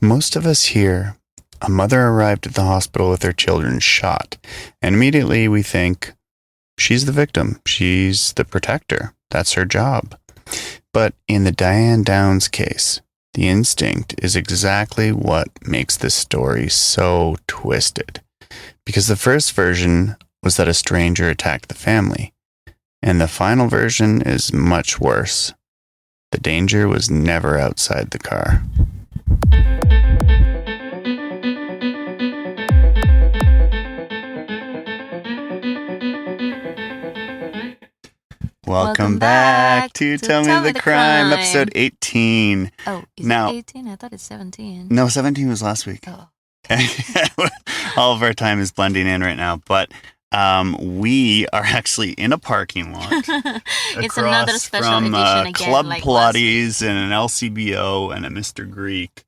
Most of us hear a mother arrived at the hospital with her children shot, and immediately we think she's the victim, she's the protector, that's her job. But in the Diane Downs case, the instinct is exactly what makes this story so twisted. Because the first version was that a stranger attacked the family, and the final version is much worse. The danger was never outside the car. Welcome back to Tell Me the Crime, episode 18. Oh, is Now, it 18? I thought it's 17. No, 17 was last week. Oh. All of our time is blending in right now, but we are actually in a parking lot. It's another special from edition again. Club like Pilates and an LCBO and a Mr. Greek.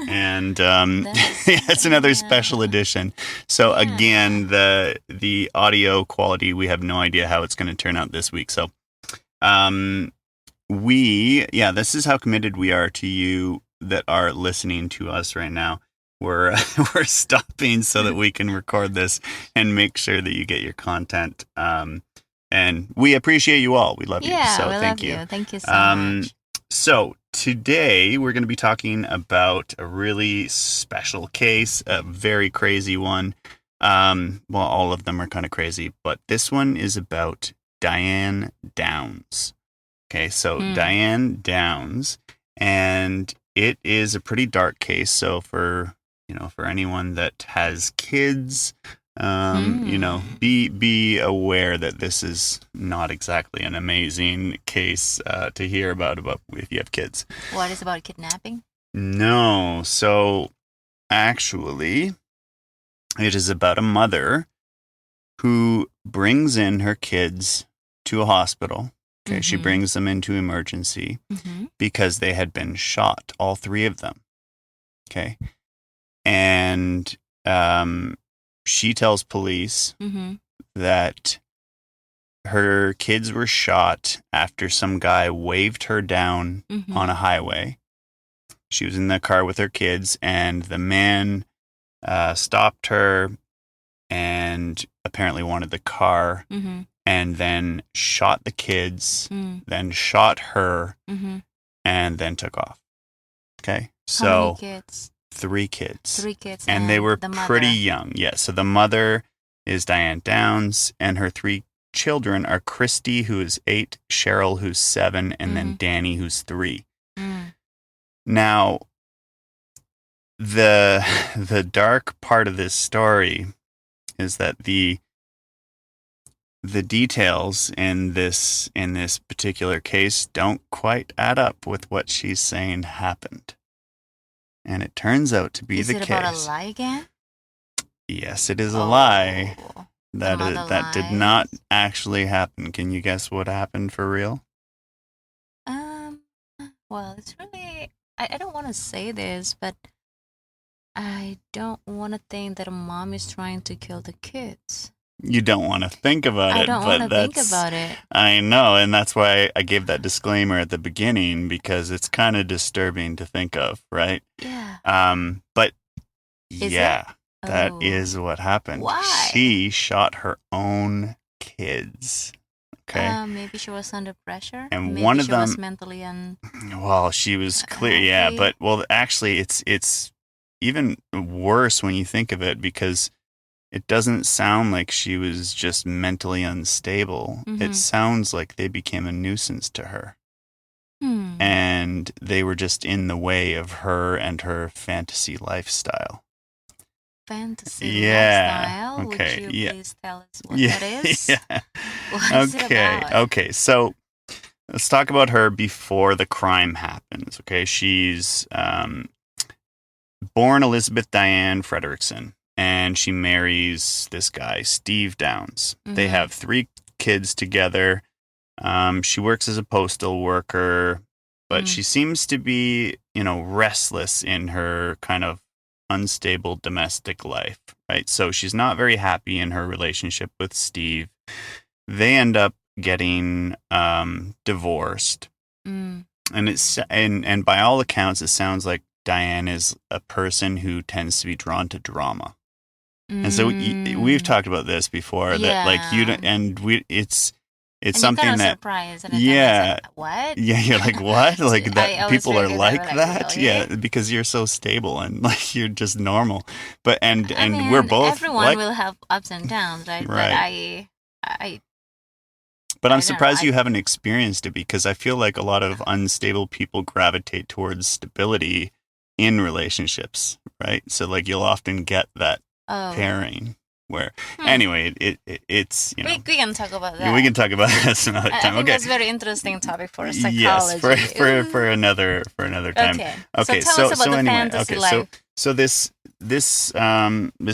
And it's another special edition. So again, the audio quality, we have no idea how it's going to turn out this week. So this is how committed we are to you that are listening to us right now. We're stopping so that we can record this and make sure that you get your content. And we appreciate you all. We love you. So thank you. Thank you so much. So today we're going to be talking about a really special case, a very crazy one. All of them are kind of crazy, but this one is about Diane Downs. Okay, so Diane Downs, and it is a pretty dark case. So for anyone that has kids, be aware that this is not exactly an amazing case to hear about if you have kids. What is about kidnapping? No. So actually, it is about a mother who brings in her kids to a hospital. Okay, she brings them into emergency because they had been shot, all three of them. Okay. And she tells police that her kids were shot after some guy waved her down on a highway. She was in the car with her kids, and the man stopped her and apparently wanted the car, and then shot the kids, then shot her, and then took off. Okay? So how many kids? Three kids. Three kids. And they were pretty young. Yeah. So the mother is Diane Downs, and her three children are Christy, who is 8, Cheryl, who's 7, and then Danny, who's 3. Now, the dark part of this story is that the details in this particular case don't quite add up with what she's saying happened. And it turns out to be the case. Is it about a lie again? Yes, it is a lie. That did not actually happen. Can you guess what happened for real? Well, it's really... I don't want to say this, but I don't want to think that a mom is trying to kill the kids. You don't want to think about it. I don't want to think about it. I know, and that's why I gave that disclaimer at the beginning, because it's kind of disturbing to think of, right? Yeah. But that is what happened. Why? She shot her own kids. Okay. Maybe she was under pressure. And maybe one of them was mentally Well, she was clear. Yeah, but actually, it's even worse when you think of it, because it doesn't sound like she was just mentally unstable. It sounds like they became a nuisance to her. And they were just in the way of her and her fantasy lifestyle. Fantasy lifestyle? Okay. Would you please tell us what that is? Yeah. What is it about? Okay. So let's talk about her before the crime happens. Okay. She's born Elizabeth Diane Frederickson, and she marries this guy, Steve Downs. They have 3 kids together. She works as a postal worker, but she seems to be, restless in her kind of unstable domestic life, right? So she's not very happy in her relationship with Steve. They end up getting divorced. And by all accounts, it sounds like Diane is a person who tends to be drawn to drama. And so we've talked about this before, that like you don't, and we it's and something you're kind of that surprised, and yeah, what? yeah, you're like, what? Like I that always people are figured like that, that? really? Yeah, because you're so stable and like you're just normal. But I and we're mean, both everyone like will have ups and downs, right? But right. I But I'm I don't know. surprised you haven't experienced it, because I feel like a lot of unstable people gravitate towards stability in relationships, right? So like you'll often get that Oh. pairing where anyway, it's we can talk about yeah, we that. can talk about this another I time. think Okay. that's a very interesting topic for Yes, psychology. for another time. Okay. Okay, So tell us about the anyway, fantasy okay, life. so this this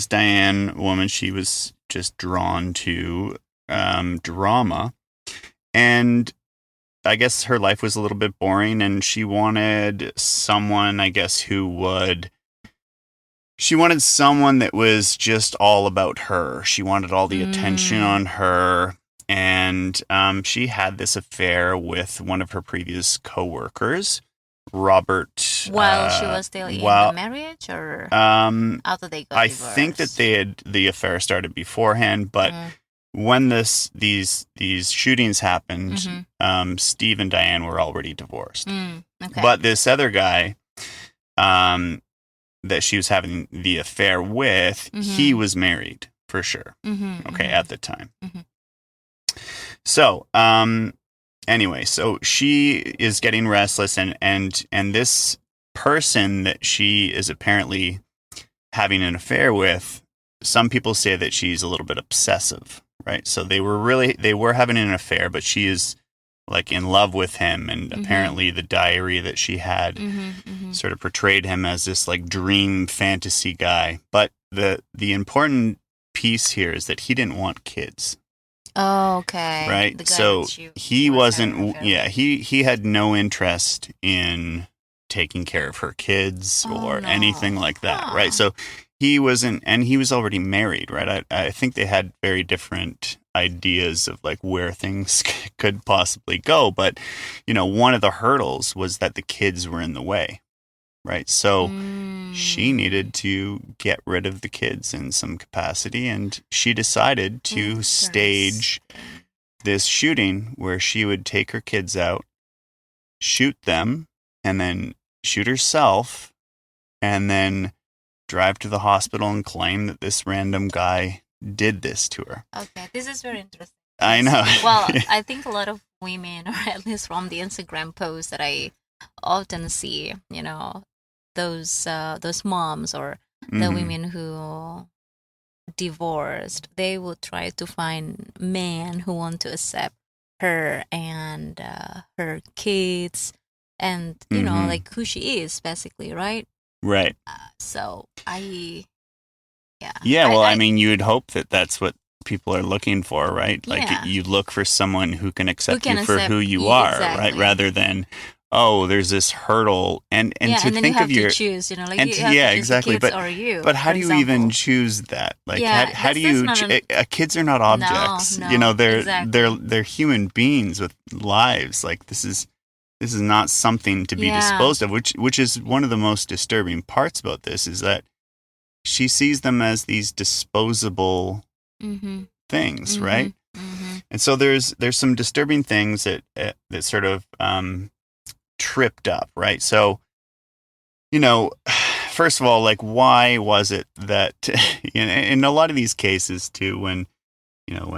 Diane woman, she was just drawn to drama, and I guess her life was a little bit boring, and she wanted someone, I guess, she wanted someone that was just all about her. She wanted all the attention on her. And she had this affair with one of her previous coworkers, Robert. While she was still in the marriage, or after they got divorced? I think that the affair started beforehand, but when these shootings happened, Steve and Diane were already divorced. Okay. But this other guy, that she was having the affair with, he was married for sure. Okay, at the time. So, anyway, so she is getting restless, and this person that she is apparently having an affair with, some people say that she's a little bit obsessive, right? So they were having an affair, but she is like in love with him, and apparently the diary that she had sort of portrayed him as this like dream fantasy guy. But the important piece here is that he didn't want kids. Oh, okay. Right? So he wasn't, he had no interest in taking care of her kids or anything like that, right? So he wasn't, and he was already married, right? I think they had very different ideas of like where things could possibly go. But, one of the hurdles was that the kids were in the way, right? So she needed to get rid of the kids in some capacity, and she decided to stage this shooting where she would take her kids out, shoot them, and then shoot herself, and then drive to the hospital and claim that this random guy did this to her. Okay, this is very interesting. I know. Well, I think a lot of women, or at least from the Instagram posts that I often see, those moms or the women who divorced, they will try to find men who want to accept her and her kids, and like who she is, basically, right? Right. So well, I mean, you would hope that that's what people are looking for, right? Like you look for someone who can accept you for who you are, right? Rather than, oh, there's this hurdle, and to and then think you have of your to choose, like and you have to choose exactly. the kids or you. But how do you even choose that? Like, how do you? Kids are not objects. No, they're human beings with lives. Like this is not something to be disposed of. Which is one of the most disturbing parts about this, is that she sees them as these disposable things, right? And so there's some disturbing things that sort of tripped up, right? So, first of all, like, why was it that in a lot of these cases too, when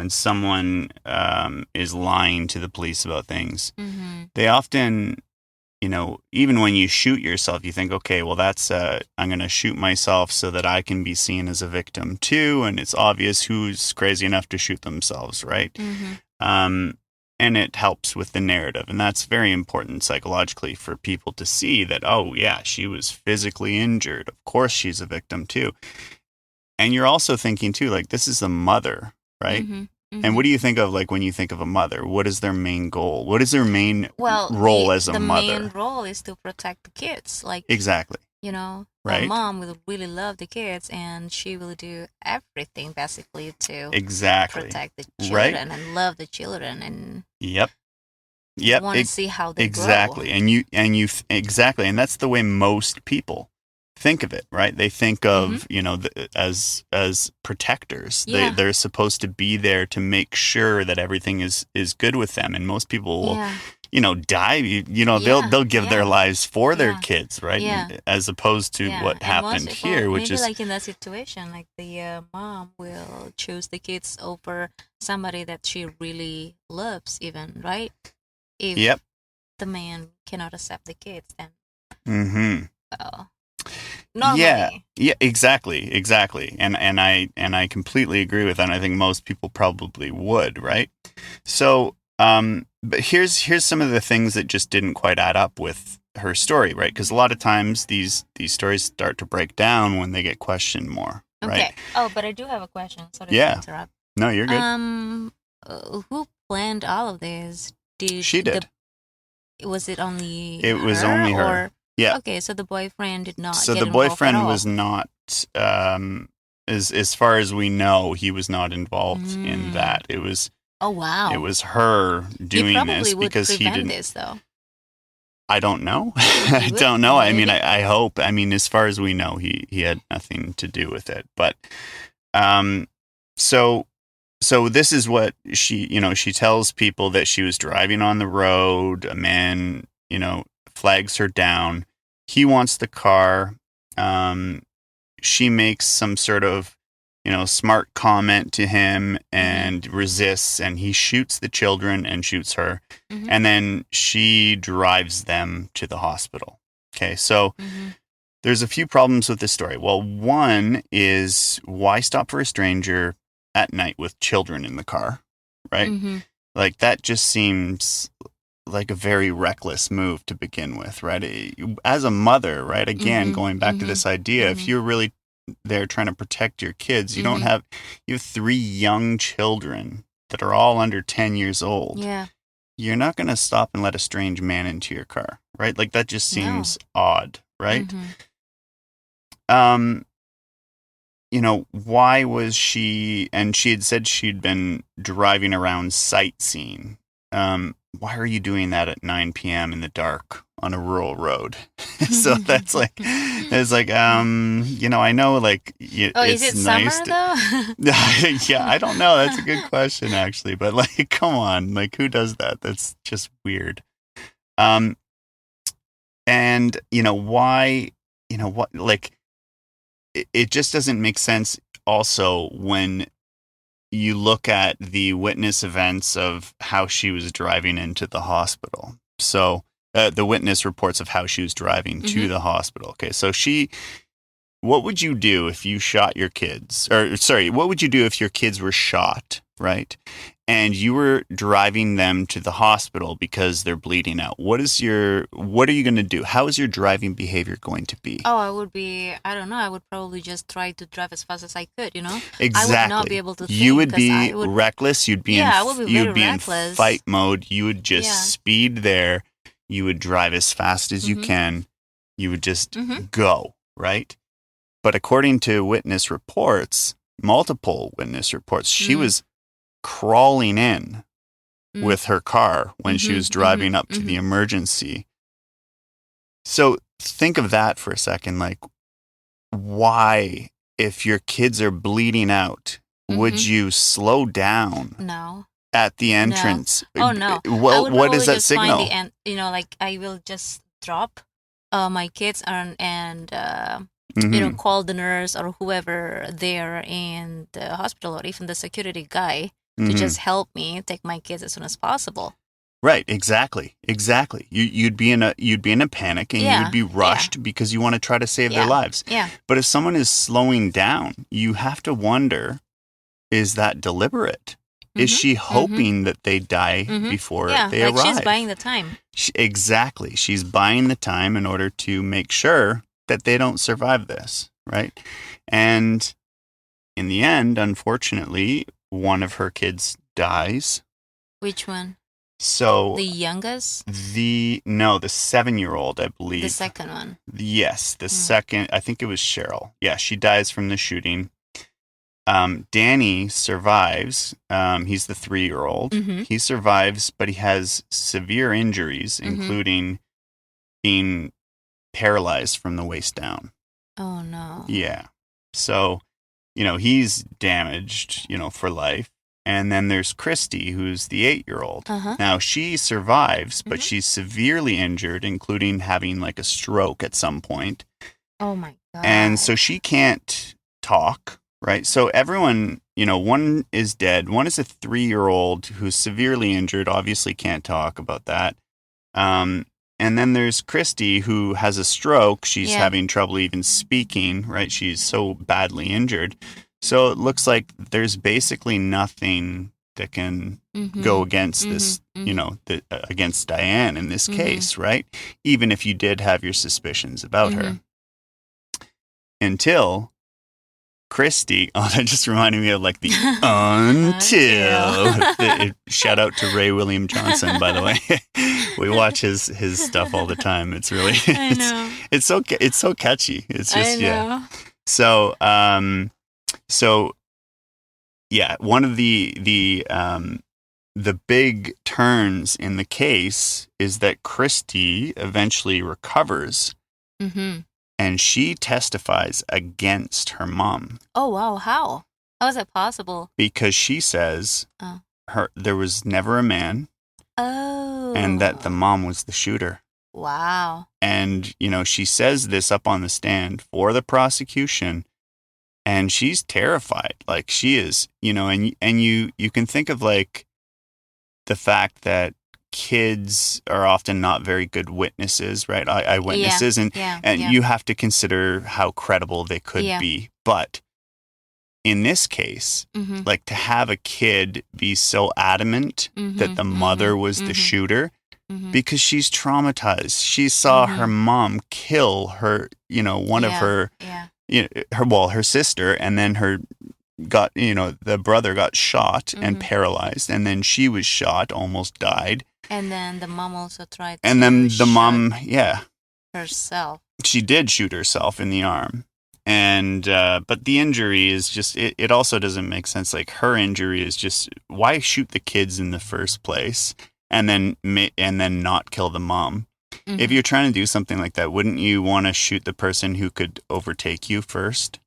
someone is lying to the police about things, they often, even when you shoot yourself, you think, okay, well, that's I'm going to shoot myself so that I can be seen as a victim too, and it's obvious who's crazy enough to shoot themselves, right? And it helps with the narrative, and that's very important psychologically for people to see that, oh yeah, she was physically injured, of course she's a victim too. And you're also thinking too, like, this is a mother, right? And what do you think of, like, when you think of a mother? What is their main goal? What is their main role as a mother? The main role is to protect the kids. Like, exactly. A mom will really love the kids, and she will do everything basically to protect the children and love the children. And yep. Yep. want to see how they grow. Exactly. Exactly. And that's the way most people think of it, right? They think of, as protectors. Yeah. They're supposed to be there to make sure that everything is good with them. And most people will, die, they'll give their lives for their kids, right? Yeah. As opposed to what happened here, which maybe is like in that situation, like the mom will choose the kids over somebody that she really loves, even, right? If the man cannot accept the kids, then normally. Yeah, exactly. And I completely agree with that. And I think most people probably would, right? So, but here's some of the things that just didn't quite add up with her story, right? Because a lot of times these stories start to break down when they get questioned more, right? Okay. Oh, but I do have a question. Sorry to interrupt. No, you're good. Who planned all of this? She did. Was it only It was only her. Or, yeah. Okay, so the boyfriend did not. So get the boyfriend involved at all. was not. As far as we know, he was not involved in that. It was. Oh wow! It was her doing this because he didn't. This though. I don't know. I don't know. I mean, I hope. I mean, as far as we know, he had nothing to do with it. But, so this is what she tells people that she was driving on the road. A man, flags her down. He wants the car. She makes some sort of, smart comment to him and resists, and he shoots the children and shoots her. And then she drives them to the hospital. Okay, so there's a few problems with this story. Well, one is, why stop for a stranger at night with children in the car, right? Like, that just seems like a very reckless move to begin with, right? As a mother, right? Again, going back to this idea, if you're really there trying to protect your kids, you have 3 young children that are all under 10 years old. Yeah. You're not going to stop and let a strange man into your car, right? Like, that just seems odd, right? Why was she, and she had said she'd been driving around sightseeing. Why are you doing that at 9 p.m. in the dark on a rural road? So that's like, it's like, I know, like, is it nice summer though? Yeah, I don't know. That's a good question, actually. But, like, come on, like, who does that? That's just weird. And why, what, like, it just doesn't make sense. Also, when you look at the witness events of how she was driving into the hospital. So the witness reports of how she was driving to the hospital. Okay, so what would you do if you shot your kids? What would you do if your kids were shot, right? And you were driving them to the hospital because they're bleeding out. What are you going to do? How is your driving behavior going to be? Oh, I don't know. I would probably just try to drive as fast as I could, Exactly. I would not be able to think. You would be reckless. You'd be I would be very reckless. In fight mode. You would just speed there. You would drive as fast as you can. You would just go, right? But according to multiple witness reports, she was crawling in with her car when she was driving up to the emergency. So think of that for a second. Like, why, if your kids are bleeding out, would you slow down? No. At the entrance? No. Oh, no. Well, what does that signal? Like, I will just drop my kids and call the nurse or whoever there in the hospital, or even the security guy to just help me take my kids as soon as possible. Right, exactly. You'd be in a panic, and you'd be rushed because you want to try to save their lives. Yeah. But if someone is slowing down, you have to wonder, is that deliberate? Is she hoping that they die before they arrive? She's buying the time. Exactly. She's buying the time in order to make sure that they don't survive this, right? And in the end, unfortunately, one of her kids dies. Which one? So the youngest? The 7-year-old, I believe. The second one. Yes, the second. I think it was Cheryl. Yeah, she dies from the shooting. Danny survives. He's the 3-year-old. Mm-hmm. He survives, but he has severe injuries, including being paralyzed from the waist down. Oh no. Yeah. So, he's damaged, for life. And then there's Christy, who's the 8-year-old. Now, she survives, but she's severely injured, including having like a stroke at some point. Oh my God. And so she can't talk, right? So everyone, one is dead. One is a 3-year-old who's severely injured, obviously can't talk about that. And then there's Christy, who has a stroke. She's having trouble even speaking, right? She's so badly injured. So it looks like there's basically nothing that can go against this, against Diane in this case, right? Even if you did have your suspicions about her. Until Christy, that just reminded me of like the until. Shout out to Ray William Johnson, by the way. We watch his stuff all the time. It's really, it's so catchy. It's just, So, one of the big turns in the case is that Christy eventually recovers. And she testifies against her mom. Oh, wow. How? How is that possible? Because she says there was never a man. Oh. And that the mom was the shooter. Wow. And, she says this up on the stand for the prosecution. And she's terrified. Like, she is, and you can think of, like, the fact that kids are often not very good witnesses, right? Eyewitnesses, and you have to consider how credible they could be. But in this case, like, to have a kid be so adamant that the mother was the shooter, because she's traumatized. She saw her mom kill her, one of her, her sister, and then the brother got shot and paralyzed, and then she was shot, almost died. And then the mom also tried and then the mom, herself. She did shoot herself in the arm. And, but the injury is just, it also doesn't make sense. Like, her injury is just, why shoot the kids in the first place and then not kill the mom? If you're trying to do something like that, wouldn't you want to shoot the person who could overtake you first?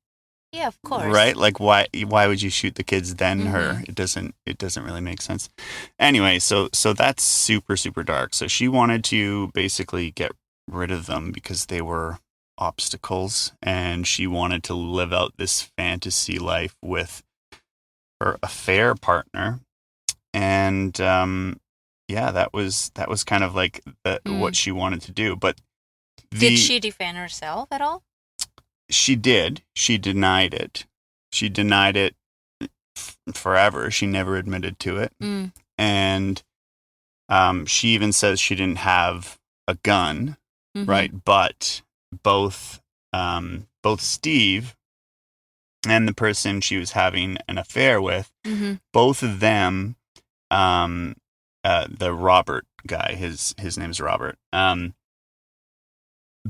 Yeah, of course. Right? Like, why would you shoot the kids then her? It doesn't really make sense. Anyway, so that's super, super dark. So she wanted to basically get rid of them because they were obstacles, and she wanted to live out this fantasy life with her affair partner. And that was kind of like what she wanted to do. But did she defend herself at all? She did. She denied it. She denied it forever. She never admitted to it. And she even says she didn't have a gun, right? But both Steve and the person she was having an affair with, both of them, the Robert guy, his name's Robert,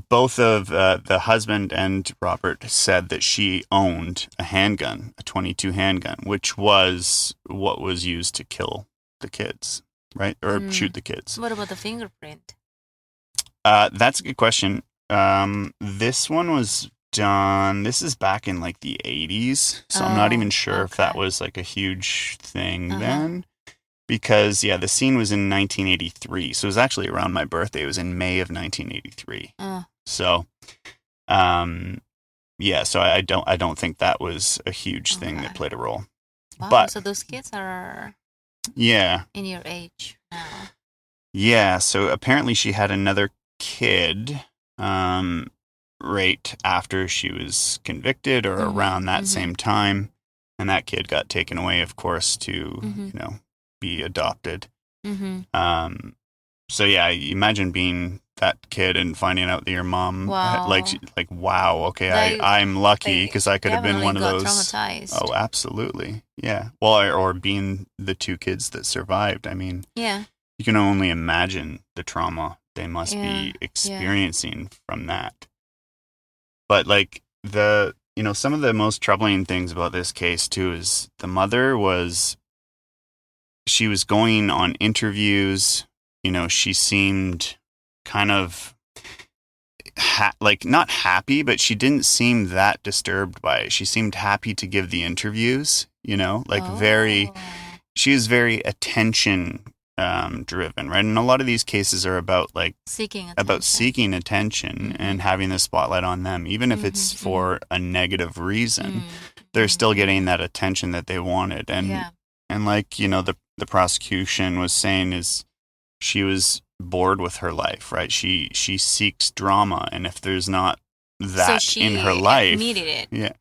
both of the husband and Robert said that she owned a handgun, a .22 handgun, which was what was used to kill the kids, right? Or shoot the kids. What about the fingerprint? That's a good question. This one was done, this is back in like the 80s, so I'm not even sure if that was like a huge thing then. Because, the scene was in 1983. So it was actually around my birthday. It was in May of 1983. So, so I don't think that was a huge thing that played a role. Wow, but so those kids are in your age now. Yeah, so apparently she had another kid right after she was convicted or around that same time. And that kid got taken away, of course, to, be adopted. So imagine being that kid and finding out that your mom wow, okay, I'm lucky because I could have been one of those. Traumatized. Oh, absolutely. Yeah. Well, or being the two kids that survived. I mean, you can only imagine the trauma they must be experiencing from that. But like the some of the most troubling things about this case too is the mother she was going on interviews. She seemed kind of not happy, but she didn't seem that disturbed by it. She seemed happy to give the interviews, she is very attention driven, right? And a lot of these cases are about seeking attention and having the spotlight on them, even if it's for a negative reason. They're still getting that attention that they wanted. And the prosecution was saying is she was bored with her life, right? She seeks drama, and if there's not that in her life, admitted it. Yeah.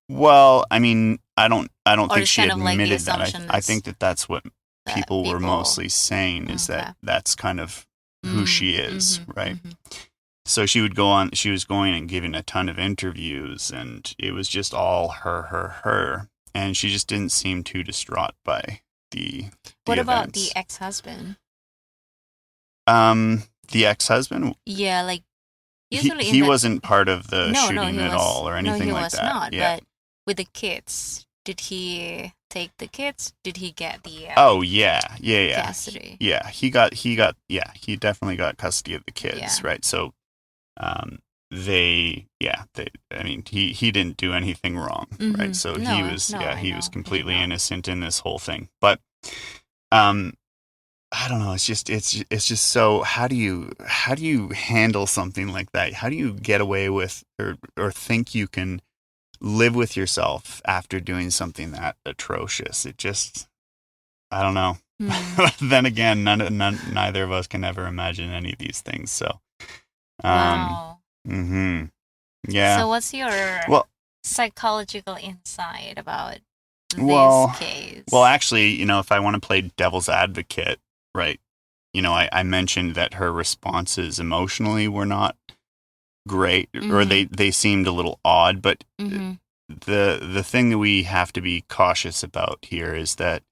Well, I mean, I don't think she kind of admitted like that. I think that's what people were mostly saying is that that's kind of who she is, right? So she was going and giving a ton of interviews, and it was just all her, and she just didn't seem too distraught by the What about events. the ex-husband? The ex-husband? Yeah, usually he wasn't part of the shooting at all or anything like that. No, he was not. Yeah. But with the kids, did he take the kids? Did he get the custody? Yeah, he definitely got custody of the kids, right? So, he didn't do anything wrong, right? So he was completely innocent in this whole thing. But, I don't know. It's just so. How do you handle something like that? How do you get away with or think you can live with yourself after doing something that atrocious? It just, I don't know. Then again, neither of us can ever imagine any of these things. So, wow. Yeah. So what's your psychological insight about this case? Well, actually, if I want to play devil's advocate, right? I mentioned that her responses emotionally were not great, or they seemed a little odd. But the thing that we have to be cautious about here is that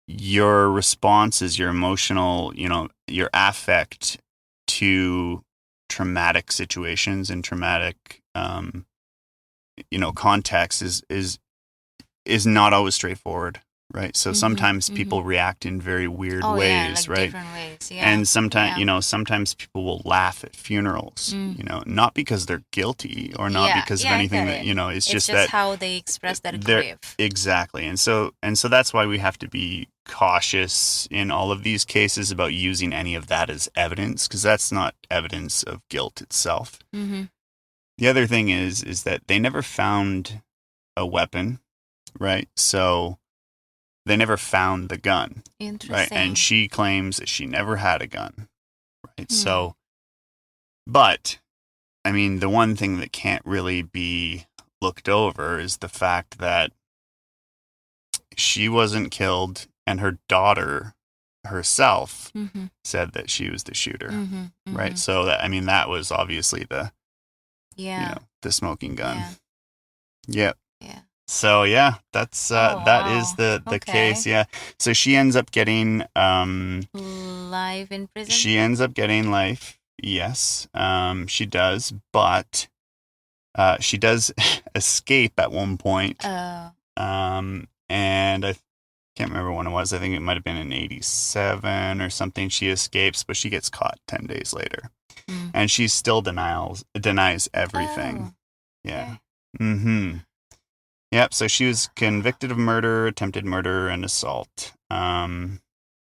your responses, your emotional, your affect to traumatic situations and traumatic, context is not always straightforward. Right. So sometimes people react in very weird ways, right? Different ways, yeah. And sometimes people will laugh at funerals, not because they're guilty or not because of anything that, it's just that how they express that grief. Exactly. And so that's why we have to be cautious in all of these cases about using any of that as evidence, because that's not evidence of guilt itself. The other thing is that they never found a weapon, right? So they never found the gun, right? And she claims that she never had a gun, right? So, but, I mean, the one thing that can't really be looked over is the fact that she wasn't killed, and her daughter herself said that she was the shooter, right? So, that was obviously the smoking gun. Yep. Yeah. So that's that is the case. Yeah. So she ends up getting life in prison. She ends up getting life. Yes, she does, but she does escape at one point. And I can't remember when it was. I think it might have been in 1987 or something. She escapes, but she gets caught 10 days later, and she still denies everything. Yeah. Yep, so she was convicted of murder, attempted murder, and assault. And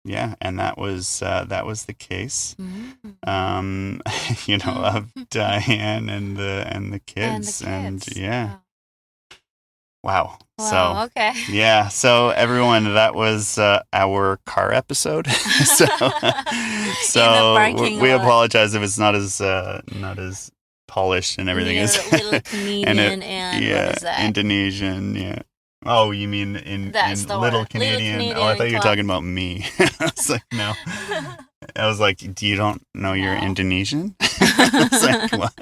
that was the case. Of Diane and the kids. Wow. So okay. Yeah, so everyone, that was our car episode. We apologize if it's not as polished and everything is little Canadian and what is that? Indonesian, yeah. Oh, you mean in little Canadian? Oh, I thought you were talking about me. I was like, no. I was like, you don't know you're Indonesian? I was like, what?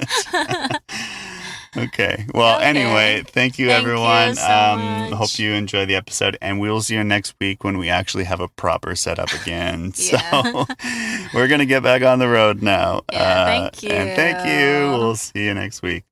Okay. Well, anyway, thank you, everyone. You hope you enjoy the episode, and we'll see you next week when we actually have a proper setup again. So we're going to get back on the road now. Thank you. And thank you. We'll see you next week.